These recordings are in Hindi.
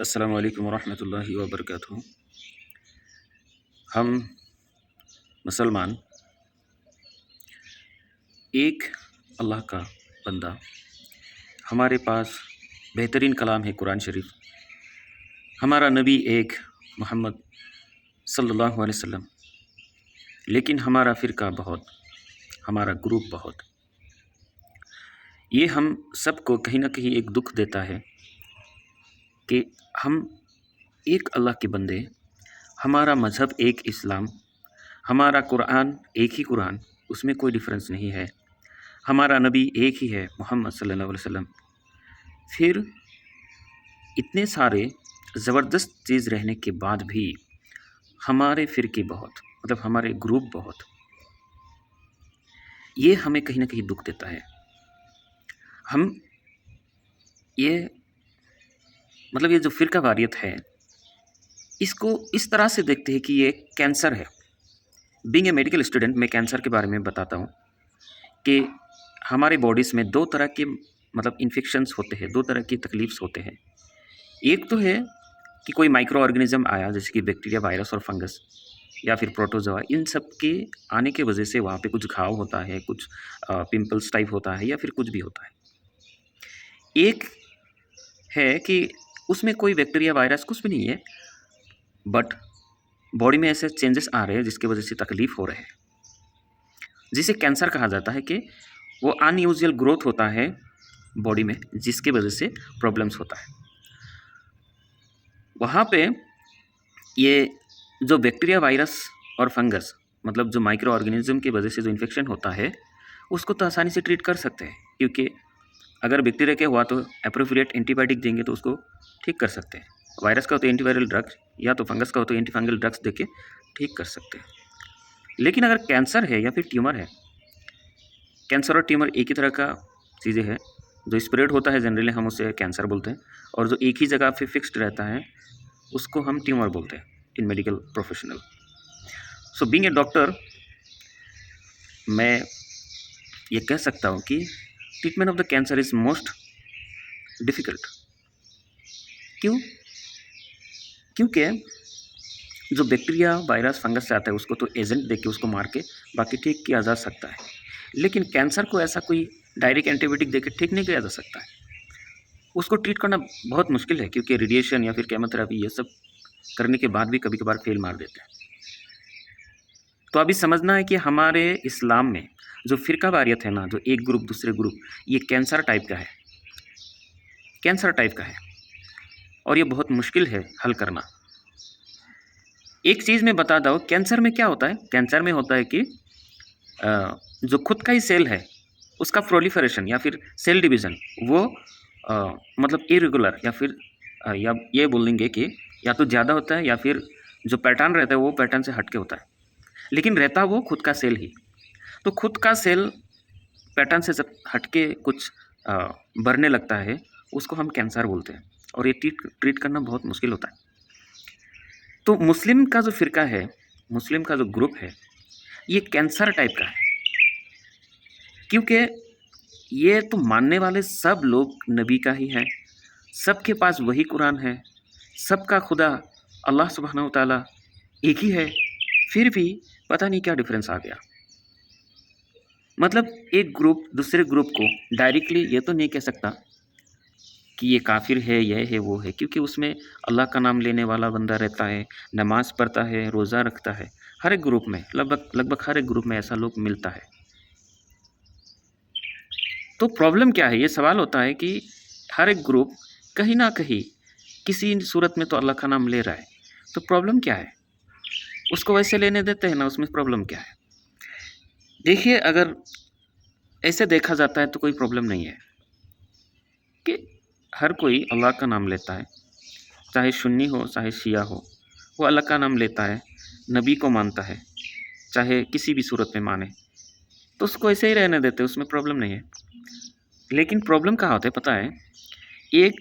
अस्सलामु अलैकुम वरहमतुल्लाहि वबरकातुहू। हम मुसलमान एक अल्लाह का बंदा, हमारे पास बेहतरीन कलाम है कुरान शरीफ, हमारा नबी एक मोहम्मद सल्लल्लाहु अलैहि वसल्लम, लेकिन हमारा फ़िरका बहुत, हमारा ग्रुप बहुत। ये हम सबको कहीं ना कहीं एक दुख देता है कि हम एक अल्लाह के बंदे, हमारा मज़हब एक इस्लाम, हमारा कुरान एक ही कुरान, उसमें कोई डिफरेंस नहीं है, हमारा नबी एक ही है मोहम्मद सल्लल्लाहु अलैहि वसल्लम। फिर इतने सारे ज़बरदस्त चीज़ रहने के बाद भी हमारे फ़िरके बहुत, मतलब हमारे ग्रुप बहुत, ये हमें कहीं ना कहीं दुख देता है। हम ये मतलब ये जो फ़िरका वारियत है, इसको इस तरह से देखते हैं कि ये कैंसर है। बीइंग ए मेडिकल स्टूडेंट, मैं कैंसर के बारे में बताता हूँ कि हमारे बॉडीज़ में दो तरह के मतलब इन्फेक्शंस होते हैं, दो तरह की तकलीफ़्स होते हैं। एक तो है कि कोई माइक्रो ऑर्गेनिज़म आया, जैसे कि बैक्टीरिया, वायरस और फंगस या फिर प्रोटोज़ोआ, इन सब के आने की वजह से वहाँ पे कुछ घाव होता है, कुछ पिंपल्स टाइप होता है या फिर कुछ भी होता है। एक है कि उसमें कोई बैक्टीरिया, वायरस कुछ भी नहीं है, बट बॉडी में ऐसे चेंजेस आ रहे हैं जिसकी वजह से तकलीफ़ हो रहे हैं, जिसे कैंसर कहा जाता है। कि वो अनयूजुअल ग्रोथ होता है बॉडी में, जिसके वजह से प्रॉब्लम्स होता है। वहाँ पे ये जो बैक्टीरिया, वायरस और फंगस, मतलब जो माइक्रो ऑर्गेनिज्म की वजह से जो इन्फेक्शन होता है, उसको तो आसानी से ट्रीट कर सकते हैं, क्योंकि अगर बैक्टीरिया का हुआ तो एप्रोप्रिएट एंटीबायोटिक देंगे तो उसको ठीक कर सकते हैं। वायरस का हो तो एंटीवायरल ड्रग्स, या तो फंगस का हो तो एंटी फंगल ड्रग्स देके ठीक कर सकते हैं। लेकिन अगर कैंसर है या फिर ट्यूमर है, कैंसर और ट्यूमर एक ही तरह का चीज़ें हैं, जो स्प्रेड होता है जनरली हम उसे कैंसर बोलते हैं, और जो एक ही जगह पे फिक्स्ड रहता है उसको हम ट्यूमर बोलते हैं इन medical professional. So being a doctor, मैं ये कह सकता हूँ कि treatment of the cancer is most difficult. क्यों? क्योंकि जो बैक्टीरिया, वायरस, फंगस से आता है उसको तो एजेंट देके उसको मार के बाकी ठीक किया जा सकता है, लेकिन कैंसर को ऐसा कोई डायरेक्ट एंटीबायोटिक देके ठीक नहीं किया जा सकता है। उसको ट्रीट करना बहुत मुश्किल है, क्योंकि रेडिएशन या फिर केमोथेरेपी ये सब करने के बाद भी कभी कभार फेल मार देते हैं। तो अभी समझना है कि हमारे इस्लाम में जो फ़िरका वारियत है ना, जो एक ग्रुप दूसरे ग्रुप, ये कैंसर टाइप का है, कैंसर टाइप का है, और ये बहुत मुश्किल है हल करना। एक चीज़ मैं बता दूँ, कैंसर में क्या होता है? कैंसर में होता है कि जो खुद का ही सेल है उसका प्रोलिफरेशन या फिर सेल डिवीज़न वो मतलब इरेगुलर, या फिर या ये बोलेंगे कि या तो ज़्यादा होता है या फिर जो पैटर्न रहता है वो पैटर्न से हट के होता है, लेकिन रहता वो खुद का सेल ही। तो खुद का सेल पैटर्न से जब हट के कुछ बढ़ने लगता है, उसको हम कैंसर बोलते हैं, और ये ट्रीट करना बहुत मुश्किल होता है। तो मुस्लिम का जो फ़िरका है, मुस्लिम का जो ग्रुप है, ये कैंसर टाइप का है, क्योंकि ये तो मानने वाले सब लोग नबी का ही है, सबके पास वही कुरान है, सबका खुदा अल्लाह सुब्हानहू व तआला एक ही है, फिर भी पता नहीं क्या डिफरेंस आ गया। मतलब एक ग्रुप दूसरे ग्रुप को डायरेक्टली ये तो नहीं कह सकता कि ये काफिर है, यह है, वो है, क्योंकि उसमें अल्लाह का नाम लेने वाला बंदा रहता है, नमाज़ पढ़ता है, रोज़ा रखता है। हर एक ग्रुप में, लगभग हर एक ग्रुप में ऐसा लोग मिलता है। तो प्रॉब्लम क्या है? ये सवाल होता है कि हर एक ग्रुप कहीं ना कहीं किसी सूरत में तो अल्लाह का नाम ले रहा है, तो प्रॉब्लम क्या है? उसको वैसे लेने देते हैं ना, उसमें प्रॉब्लम क्या है? देखिए, अगर ऐसे देखा जाता है तो कोई प्रॉब्लम नहीं है कि हर कोई अल्लाह का नाम लेता है, चाहे सुन्नी हो चाहे शिया हो, वो अल्लाह का नाम लेता है, नबी को मानता है, चाहे किसी भी सूरत में माने, तो उसको ऐसे ही रहने देते, उसमें प्रॉब्लम नहीं है। लेकिन प्रॉब्लम कहाँ होता है पता है? एक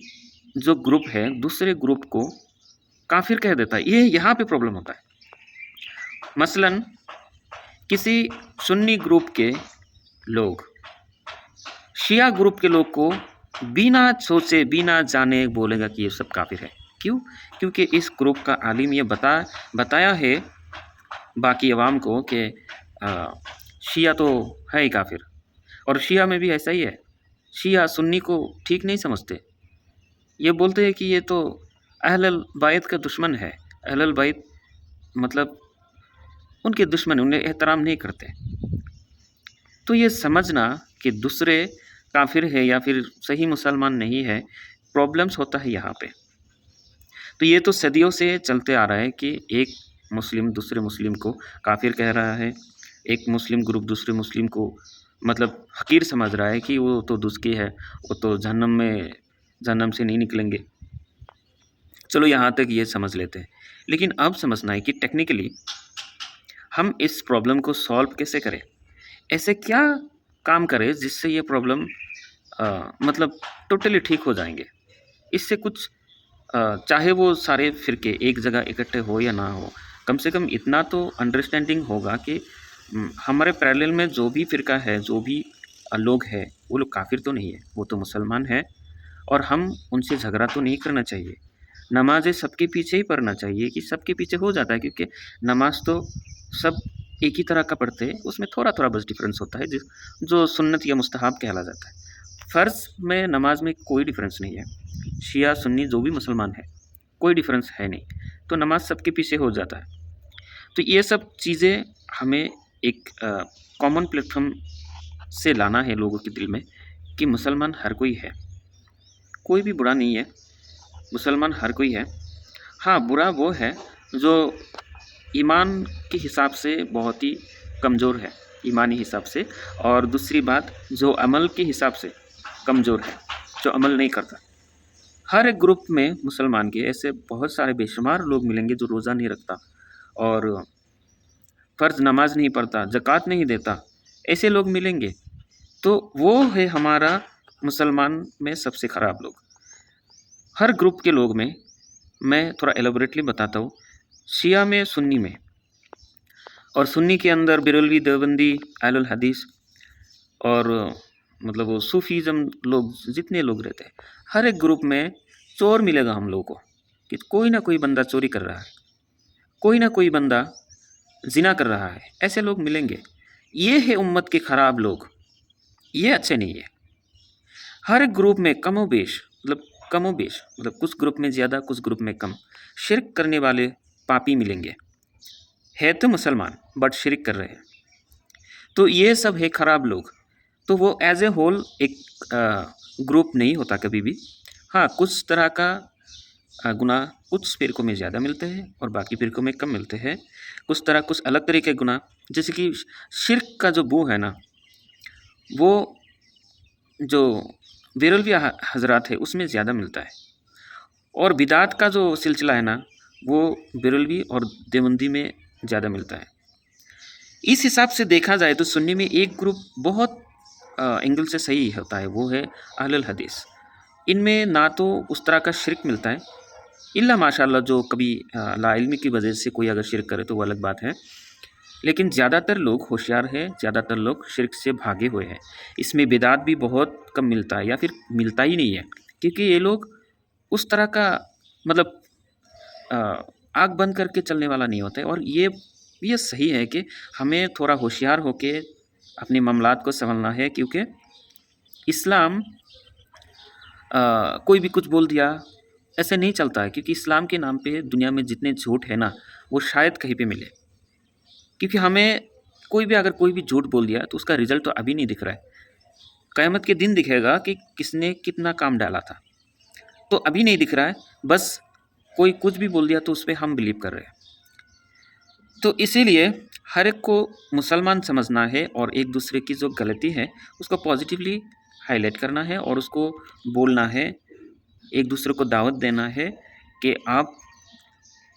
जो ग्रुप है दूसरे ग्रुप को काफिर कह देता है, ये यहाँ पे प्रॉब्लम होता है। मसलन किसी सुन्नी ग्रुप के लोग शिया ग्रुप के लोग को बिना सोचे बिना जाने बोलेगा कि ये सब काफिर है, क्यों? क्योंकि इस ग्रुप का आलिम ये बताया है बाकी अवाम को कि शिया तो है ही काफिर, और शिया में भी ऐसा ही है। शिया सुन्नी को ठीक नहीं समझते, ये बोलते हैं कि ये तो अहलुल बैत का दुश्मन है। अहलुल बैत मतलब उनके दुश्मन, उन्हें एहतराम नहीं करते। तो ये समझना कि दूसरे काफिर है या फिर सही मुसलमान नहीं है, प्रॉब्लम्स होता है यहाँ पे। तो ये तो सदियों से चलते आ रहा है कि एक मुस्लिम दूसरे मुस्लिम को काफिर कह रहा है, एक मुस्लिम ग्रुप दूसरे मुस्लिम को मतलब हकीर समझ रहा है कि वो तो दुष्की है, वो तो जहन्नम से नहीं निकलेंगे। चलो यहाँ तक ये समझ लेते हैं, लेकिन अब समझना है कि टेक्निकली हम इस प्रॉब्लम को सॉल्व कैसे करें, ऐसे क्या काम करें जिससे ये प्रॉब्लम मतलब टोटली ठीक हो जाएंगे। इससे कुछ चाहे वो सारे फिरके एक जगह इकट्ठे हो या ना हो, कम से कम इतना तो अंडरस्टैंडिंग होगा कि हमारे पैरेलल में जो भी फिरका है, जो भी लोग हैं, वो लोग काफिर तो नहीं है, वो तो मुसलमान है, और हम उनसे झगड़ा तो नहीं करना चाहिए। नमाज़ें सबके पीछे ही पढ़ना चाहिए कि सबके पीछे हो जाता है, क्योंकि नमाज तो सब एक ही तरह का पढ़ते हैं, उसमें थोड़ा थोड़ा बस डिफरेंस होता है जो सुन्नत या मुस्तहब कहला जाता है। फ़र्ज़ में नमाज में कोई डिफरेंस नहीं है, शिया सुन्नी जो भी मुसलमान है कोई डिफरेंस है नहीं, तो नमाज सबके पीछे हो जाता है। तो ये सब चीज़ें हमें एक कॉमन प्लेटफॉर्म से लाना है लोगों के दिल में कि मुसलमान हर कोई है, कोई भी बुरा नहीं है, मुसलमान हर कोई है। हाँ, बुरा वो है जो ईमान के हिसाब से बहुत ही कमज़ोर है, ईमानी हिसाब से, और दूसरी बात जो अमल के हिसाब से कमज़ोर है, जो अमल नहीं करता। हर एक ग्रुप में मुसलमान के ऐसे बहुत सारे बेशुमार लोग मिलेंगे जो रोज़ा नहीं रखता और फ़र्ज़ नमाज नहीं पढ़ता, ज़कात नहीं देता, ऐसे लोग मिलेंगे। तो वो है हमारा मुसलमान में सबसे ख़राब लोग। हर ग्रुप के लोग में मैं थोड़ा एलाबोरेटली बताता हूँ। शिया में, सुन्नी में, और सुन्नी के अंदर बिरलवी, देवबंदी, अहलुल हदीस और मतलब वो सूफीज़म लोग, जितने लोग रहते हैं, हर एक ग्रुप में चोर मिलेगा हम लोगों को कि कोई ना कोई बंदा चोरी कर रहा है, कोई ना कोई बंदा जिना कर रहा है, ऐसे लोग मिलेंगे। ये है उम्मत के ख़राब लोग, ये अच्छे नहीं है। हर एक ग्रुप में कमोबेश मतलब कुछ ग्रुप में ज़्यादा, कुछ ग्रुप में कम शिर्क करने वाले पापी मिलेंगे, है तो मुसलमान बट शिर्क कर रहे हैं। तो ये सब है ख़राब लोग। तो वो एज ए होल एक ग्रुप नहीं होता कभी भी। हाँ, कुछ तरह का गुनाह कुछ फ़िरकों में ज़्यादा मिलते हैं और बाकी फ़िरकों में कम मिलते हैं। कुछ अलग तरह के गुनाह, जैसे कि शिर्क का जो बू है ना, वो जो बेरलवी हजरात है उसमें ज़्यादा मिलता है, और बिदात का जो सिलसिला है ना, वो बेरलवी और देवबंदी में ज़्यादा मिलता है। इस हिसाब से देखा जाए तो सुन्नी में एक ग्रुप बहुत एंगल से सही होता है, वो है अहलुल हदीस। इनमें ना तो उस तरह का शिर्क मिलता है, इल्ला माशाअल्लाह जो कभी लाइल्मी की वजह से कोई अगर शिर्क करे तो वो अलग बात है, लेकिन ज़्यादातर लोग होशियार हैं, ज़्यादातर लोग शिर्क से भागे हुए हैं। इसमें बिदात भी बहुत कम मिलता है या फिर मिलता ही नहीं है, क्योंकि ये लोग उस तरह का मतलब आँख बंद करके चलने वाला नहीं होता है। और ये सही है कि हमें थोड़ा होशियार होके अपने मामलात को संभलना है, क्योंकि इस्लाम कोई भी कुछ बोल दिया ऐसे नहीं चलता है, क्योंकि इस्लाम के नाम पे दुनिया में जितने झूठ है ना, वो शायद कहीं पे मिले। क्योंकि हमें कोई भी अगर कोई भी झूठ बोल दिया तो उसका रिजल्ट तो अभी नहीं दिख रहा है, क़यामत के दिन दिखेगा कि किसने कितना काम डाला था, तो अभी नहीं दिख रहा है। बस कोई कुछ भी बोल दिया तो उस पर हम बिलीव कर रहे हैं। तो इसीलिए हर एक को मुसलमान समझना है और एक दूसरे की जो गलती है उसको पॉजिटिवली हाईलाइट करना है और उसको बोलना है, एक दूसरे को दावत देना है कि आप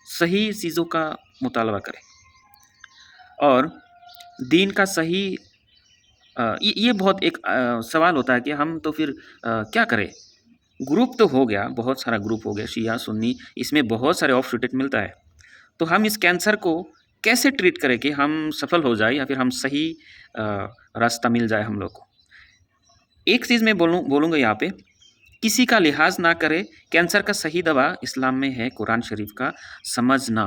सही चीज़ों का मुतालबा करें और दीन का सही ये बहुत एक सवाल होता है कि हम तो फिर क्या करें। ग्रुप तो हो गया, बहुत सारा ग्रुप हो गया, शिया सुन्नी, इसमें बहुत सारे ऑफशूट मिलता है। तो हम इस कैंसर को कैसे ट्रीट करें कि हम सफल हो जाए या फिर हम सही रास्ता मिल जाए हम लोग को। एक चीज़ मैं बोलूँगा यहाँ पे किसी का लिहाज ना करे। कैंसर का सही दवा इस्लाम में है कुरान शरीफ का समझना।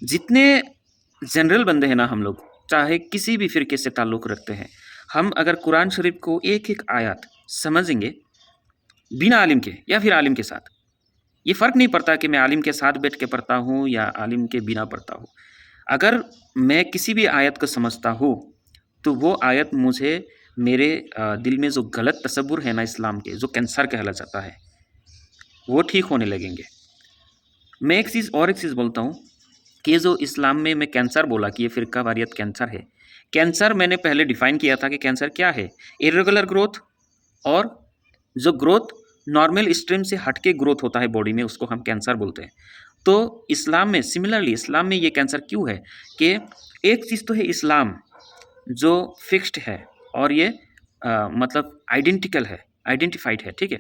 जितने जनरल बंदे हैं ना हम लोग, चाहे किसी भी फ़िरके से ताल्लुक़ रखते हैं, हम अगर कुरान शरीफ को एक-एक आयत समझेंगे बिना आलिम के या फिर आलिम के साथ, ये फ़र्क नहीं पड़ता कि मैं आलिम के साथ बैठ के पढ़ता हूँ या आलिम के बिना पढ़ता हूँ। अगर मैं किसी भी आयत को समझता हूँ, तो वो आयत मुझे मेरे दिल में जो गलत तसव्वुर है ना इस्लाम के, जो कैंसर कहला जाता है, वो ठीक होने लगेंगे। मैं एक चीज़ बोलता हूँ कि ये जो इस्लाम में मैं कैंसर बोला कि ये फ़िरका वारियत कैंसर है। कैंसर मैंने पहले डिफ़ाइन किया था कि कैंसर क्या है? इर्रेगुलर ग्रोथ और जो ग्रोथ नॉर्मल स्ट्रीम से हट के ग्रोथ होता है बॉडी में, उसको हम कैंसर बोलते हैं। तो इस्लाम में सिमिलरली इस्लाम में ये कैंसर क्यों है कि एक चीज़ तो है इस्लाम जो फिक्स्ड है और ये मतलब आइडेंटिकल है, आइडेंटिफाइड है, ठीक है?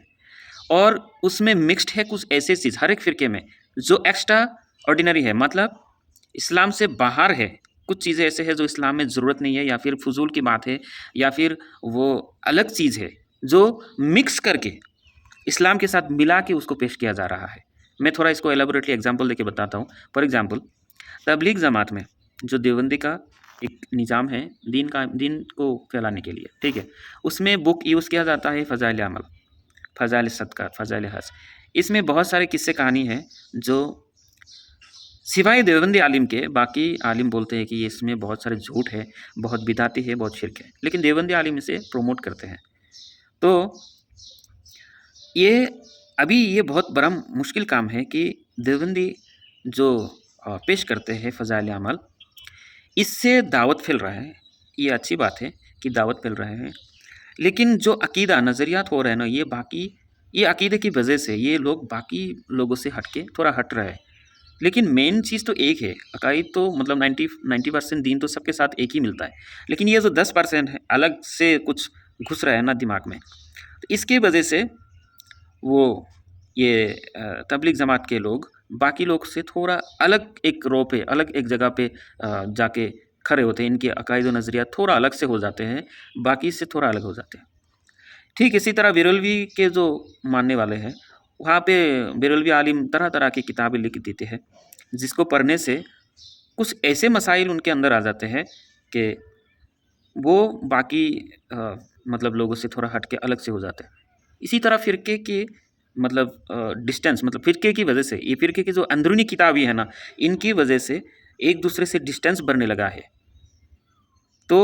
और उसमें मिक्स्ड है कुछ ऐसे चीज़ हर एक फ़िरके में जो एक्स्ट्रा ऑर्डिनरी है, मतलब इस्लाम से बाहर है। कुछ चीज़ें ऐसे हैं जो इस्लाम में ज़रूरत नहीं है या फिर फ़ुज़ूल की बात है या फिर वो अलग चीज़ है जो मिक्स करके इस्लाम के साथ मिला के उसको पेश किया जा रहा है। मैं थोड़ा इसको एलाबोरेटली एग्जांपल देके बताता हूँ। फॉर एग्जांपल तबलीग जमात में जो देवबंदी का एक निज़ाम है दीन को फैलाने के लिए, ठीक है? उसमें बुक यूज़ किया जाता है फ़ज़ाइल अमल, फ़ज़ाइल सदक़ात, फ़ज़ाइल हज। इसमें बहुत सारे किस्से कहानी हैं जो सिवाय देवबंदी आलिम के बाकी आलिम बोलते हैं कि ये इसमें बहुत सारे झूठ है, बहुत बिदाती है, बहुत शिर्क है, लेकिन देवबंदी आलिम इसे प्रमोट करते हैं। तो ये अभी ये बहुत बड़ा मुश्किल काम है कि देवबंदी जो पेश करते हैं फ़ज़ाइल अमल, इससे दावत फैल रहा है। ये अच्छी बात है कि दावत फैल रहे हैं, लेकिन जो अकीदा नज़रियात हो रहे हैं ना, ये अकीदे की वजह से ये लोग बाकी लोगों से हट के थोड़ा हट रहे हैं। लेकिन मेन चीज़ तो एक है, अकाईद तो मतलब 90% दीन तो सबके साथ एक ही मिलता है, लेकिन ये जो 10% है अलग से कुछ घुस रहा है ना दिमाग में, तो इसकी वजह से वो ये तबलीग जमात के लोग बाकी लोग से थोड़ा अलग एक रो पे, अलग एक जगह पे जाके खड़े होते हैं। इनके अकाईद व नज़रियात थोड़ा अलग से हो जाते हैं, बाकी से थोड़ा अलग हो जाते हैं। ठीक इसी तरह बेरलवी के जो मानने वाले हैं, वहाँ पे बेरलवी आलिम तरह-तरह की किताबें लिख देते हैं, जिसको पढ़ने से कुछ ऐसे मसाइल उनके अंदर आ जाते हैं कि वो बाकी मतलब लोगों से थोड़ा हट के अलग से हो जाते हैं। इसी तरह फ़िरके के मतलब डिस्टेंस मतलब फ़िरके की वजह से, ये फ़िरके की जो अंदरूनी किताबें हैं ना, इनकी वजह से एक दूसरे से डिस्टेंस बढ़ने लगा है। तो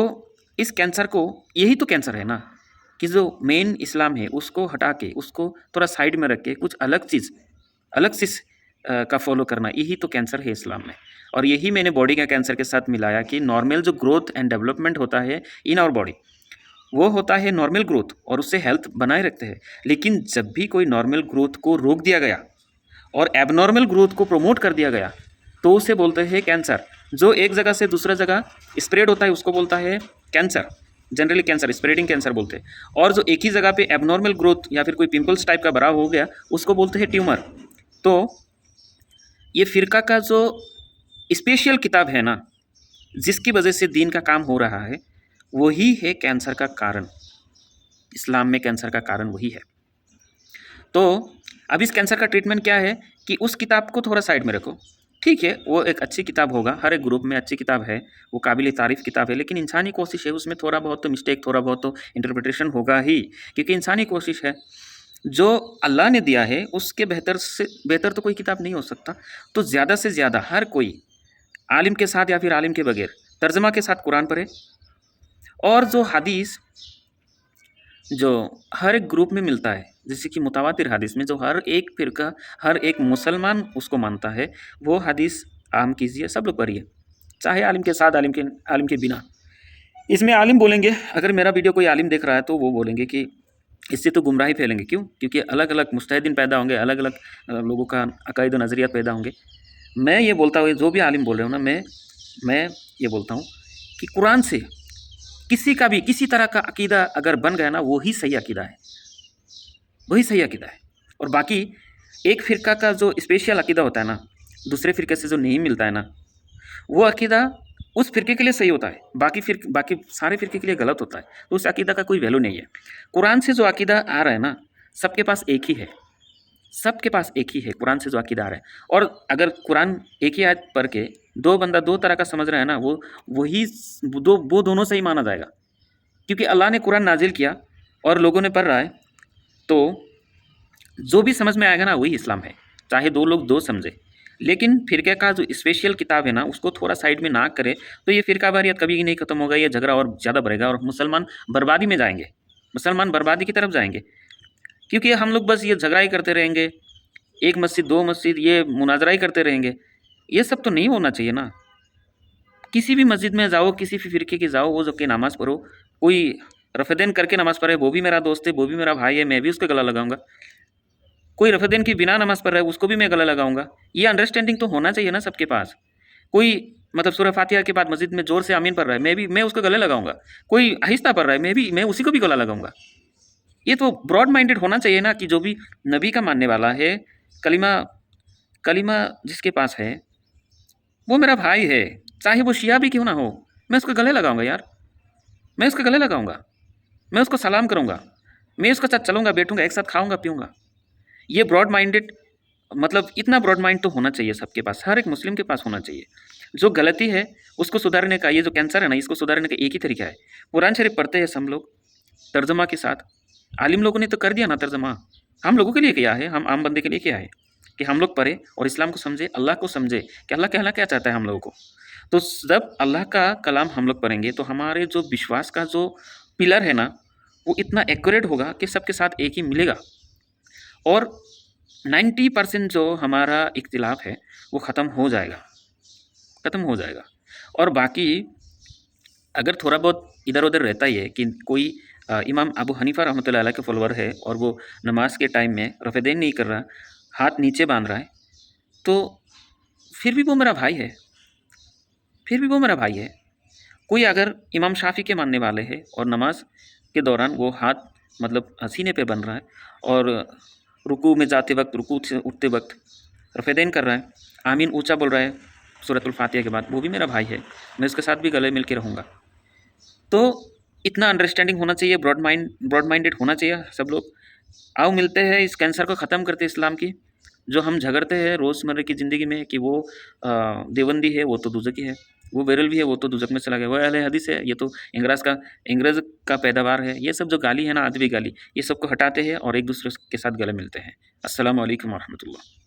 इस कैंसर को, यही तो कैंसर है ना कि जो मेन इस्लाम है उसको हटा के, उसको थोड़ा साइड में रख के कुछ अलग चीज़ का फॉलो करना, यही तो कैंसर है इस्लाम में। और यही मैंने बॉडी का कैंसर के साथ मिलाया कि नॉर्मल जो ग्रोथ एंड डेवलपमेंट होता है इन आवर बॉडी, वो होता है नॉर्मल ग्रोथ और उससे हेल्थ बनाए रखते हैं। लेकिन जब भी कोई नॉर्मल ग्रोथ को रोक दिया गया और एबनॉर्मल ग्रोथ को प्रमोट कर दिया गया, तो उसे बोलते हैं कैंसर। जो एक जगह से दूसरा जगह स्प्रेड होता है उसको बोलता है cancer, generally cancer, spreading cancer बोलते हैं। और जो एक ही जगह पे एबनॉर्मल ग्रोथ या फिर कोई पिंपल्स टाइप का बड़ा हो गया, उसको बोलते हैं ट्यूमर। तो ये फ़िरका का जो स्पेशल किताब है ना, जिसकी वजह से दीन का काम हो रहा है, वही है कैंसर का कारण। इस्लाम में कैंसर का कारण वही है। तो अब इस कैंसर का ट्रीटमेंट क्या है कि उस किताब को थोड़ा साइड में रखो, ठीक है, वो एक अच्छी किताब होगा, हर एक ग्रुप में अच्छी किताब है, वो काबिल तारीफ़ किताब है, लेकिन इंसानी कोशिश है, उसमें थोड़ा बहुत तो मिस्टेक, थोड़ा बहुत तो इंटरप्रिटेशन होगा ही, क्योंकि इंसानी कोशिश है। जो अल्लाह ने दिया है उसके बेहतर से बेहतर तो कोई किताब नहीं हो सकता। तो ज़्यादा से ज़्यादा हर कोई आलिम के साथ या फिर आलिम के बगैर तर्जमा के साथ कुरान पढ़े, और जो हदीस जो हर एक ग्रुप में मिलता है, जैसे कि मुतवातिर हदीस में जो हर एक फ़िरका, हर एक मुसलमान उसको मानता है, वो हदीस आम कीजिए, सब लोग पढ़िए, चाहे आलिम के साथ, आलिम के बिना। इसमें आलिम बोलेंगे, अगर मेरा वीडियो कोई आलिम देख रहा है तो वो बोलेंगे कि इससे तो गुमराही फैलेंगे। क्यों? क्योंकि अलग-अलग मुजतहिदीन पैदा होंगे, अलग-अलग लोगों का अकाईद व नज़रियात पैदा होंगे। मैं ये बोलता हूँ, जो भी आलिम बोल रहे हो ना, मैं ये बोलता हूँ कि कुरान से किसी का भी किसी तरह का अकीदा अगर बन गया ना, वही सही अकीदा है, वही सही अकीदा है। और बाकी एक फ़िरका का जो स्पेशल अकीदा होता है ना, दूसरे फ़िरके से जो नहीं मिलता है ना, वो अकीदा उस फ़िरके के लिए सही होता है, बाकी सारे फ़िरके के लिए गलत होता है। तो उस अकीदा का कोई वैल्यू नहीं है। कुरान से जो अकीदा आ रहा है ना, सबके पास एक ही है, सबके पास एक ही है कुरान से जो अकीदा है। और अगर कुरान एक ही आयत पढ़ के दो बंदा दो तरह का समझ रहा है ना, वो दोनों से ही माना जाएगा, क्योंकि अल्लाह ने कुरान नाजिल किया और लोगों ने पढ़ रहा है, तो जो भी समझ में आएगा ना वही इस्लाम है, चाहे दो लोग दो समझे। लेकिन फिरके का जो स्पेशल किताब है ना, उसको थोड़ा साइड में ना करे तो ये फिरकावारियत कभी नहीं खत्म होगा, ये झगड़ा और ज़्यादा बढ़ेगा और मुसलमान बर्बादी में जाएंगे, मुसलमान बर्बादी की तरफ जाएंगे। क्योंकि हम लोग बस ये झगड़ा ही करते रहेंगे, एक मस्जिद दो मस्जिद, ये मुनाजरा ही करते रहेंगे, ये सब तो नहीं होना चाहिए ना। किसी भी मस्जिद में जाओ, किसी भी फिरके की जाओ, वो जो कि नमाज़ पढ़ो, कोई रफेदैन करके नमाज़ पढ़े वो भी मेरा दोस्त है, वो भी मेरा भाई है, मैं भी उसका गला लगाऊंगा। कोई रफेदैन की बिना नमाज़ पढ़ रहा है उसको भी मैं गला लगाऊंगा। ये अंडरस्टैंडिंग तो होना चाहिए ना सबके पास। कोई मतलब सूरह फातिहा के बाद मस्जिद में ज़ोर से आमीन पढ़ रहा है, मैं उसको गले लगाऊंगा। कोई आहिस्ता पढ़ रहा है, मैं उसी को भी गला लगाऊंगा। ये तो ब्रॉड माइंडेड होना चाहिए ना, कि जो भी नबी का मानने वाला है, कलिमा कलिमा जिसके पास है वो मेरा भाई है, चाहे वो शिया भी क्यों ना हो, मैं उसको गले लगाऊंगा यार, मैं उसके गले लगाऊंगा, मैं उसको सलाम करूंगा, मैं उसके साथ चलूंगा बैठूंगा, एक साथ खाऊंगा पीऊंगा। ये ब्रॉड माइंडेड, मतलब इतना ब्रॉड माइंड तो होना चाहिए सबके पास, हर एक मुस्लिम के पास होना चाहिए। जो गलती है उसको सुधारने का, ये जो कैंसर है ना, इसको सुधारने का एक ही तरीका है, कुरान शरीफ पढ़ते हैं सब लोग तर्जमा के साथ। आलिम लोगों ने तो कर दिया ना तर्जमा, हम लोगों के लिए किया है, हम आम बंदे के लिए किया है कि हम लोग पढ़े और इस्लाम को समझे, अल्लाह को समझे कि अल्लाह कहना क्या चाहता है हम लोगों को। तो जब अल्लाह का कलाम हम लोग पढ़ेंगे तो हमारे जो विश्वास का जो पिलर है ना, वो इतना एक्यूरेट होगा कि सबके साथ एक ही मिलेगा, और 90% जो हमारा इख्तिलाफ है वो ख़त्म हो जाएगा, ख़त्म हो जाएगा। और बाकी अगर थोड़ा बहुत इधर उधर रहता ही है कि कोई इमाम अबू हनीफ़ा रहमतुल्लाह अलैह के फॉलोअर है और वो नमाज के टाइम में रफ़ेदैन नहीं कर रहा, हाथ नीचे बांध रहा है, तो फिर भी वो मेरा भाई है, फिर भी वो मेरा भाई है। कोई अगर इमाम शाफ़ी के मानने वाले है और नमाज के दौरान वो हाथ मतलब सीने पे बन रहा है और रुकू में जाते वक्त, रुकू से उठते वक्त रफ़ेदैन कर रहा है, आमीन ऊंचा बोल रहा है सूरतुल फातिहा के बाद, वो भी मेरा भाई है, मैं उसके साथ भी गले मिल के रहूँगा। तो इतना अंडरस्टैंडिंग होना चाहिए, ब्रॉड माइंडेड होना चाहिए सब लोग। आओ मिलते हैं, इस कैंसर को ख़त्म करते हैं इस्लाम की। जो हम झगड़ते हैं रोज़मर्रा की ज़िंदगी में कि वो देवबंदी है, वो तो दुज़की है, वो बेरलवी है, वो तो दुज़क में चला गया, वो अहले हदीस है, ये तो अंग्रेज़ का पैदावार है, ये सब जो गाली है ना, अदबी गाली, ये सबको हटाते हैं और एक दूसरे के साथ गले मिलते हैं। अस्सलामु अलैकुम व रहमतुल्लाह।